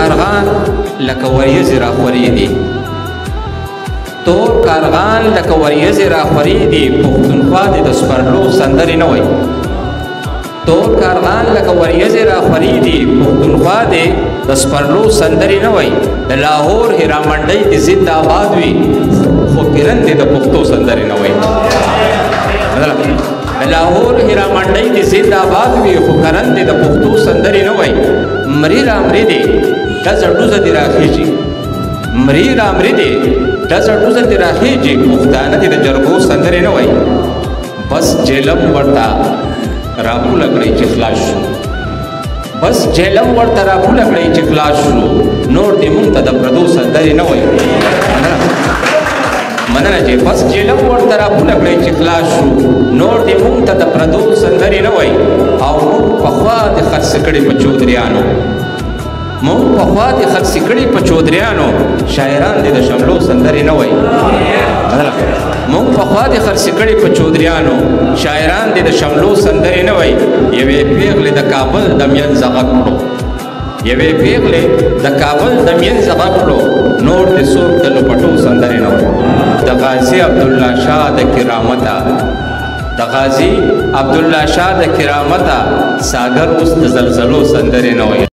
کارغان لکه وریځې راخورې دي تور کارغان لکه وریځې راخورې دي پښتونخوا دې د سپرلو سندرې نه وای تور کارغان لکه وریځې راخورې دي پښتونخوا دې د سپرلو سندرې نه وای د لاهور هیرامنډۍ دې زنده آباد وي خو پیرن دې د پښتو سندرې نه وای لاهور هیرامنډۍ دې زنده آباد وي خو کرن دې د پښتو سندرې نه وای مري رامري دې ډزه ډوزه دې راخېږي مري رامري دې ډزه ډوزه دې راخېږي پښتانه دې د جرګو سندرې نه وای بس جیلم ورته راپوله کړئ چې خلاص شو بس جیلم ورته راپوله کړئ چې خلاص شو نور دې مونږ ته د پردو سندرې نه وای مننه چې بس جیلم ورته راپوله کړئ چې خلاص شو نور دې مونږ ته د پردو سندرې نه وای او موږ پخوا دې خرڅ کړي په چودریانو موږ پخوا دې خرڅ کړي په چودریانو شاعران دې د شملو سندرې نه وای موږ پخوا دې خرڅ کړي په چودریانو شاعران دې د شملو سندرې نه وای یوې پیغلې د کابل د مینځه غږ کړو یوې پیغلې د کابل د مینځه غږ کړو نور دې څوک د لپټو سندرې نه وای د غازي عبدالله شاه د کرامته د غازي عبدالله شاه د کرامته ساګر اوس د زلزلو سندرې نه وای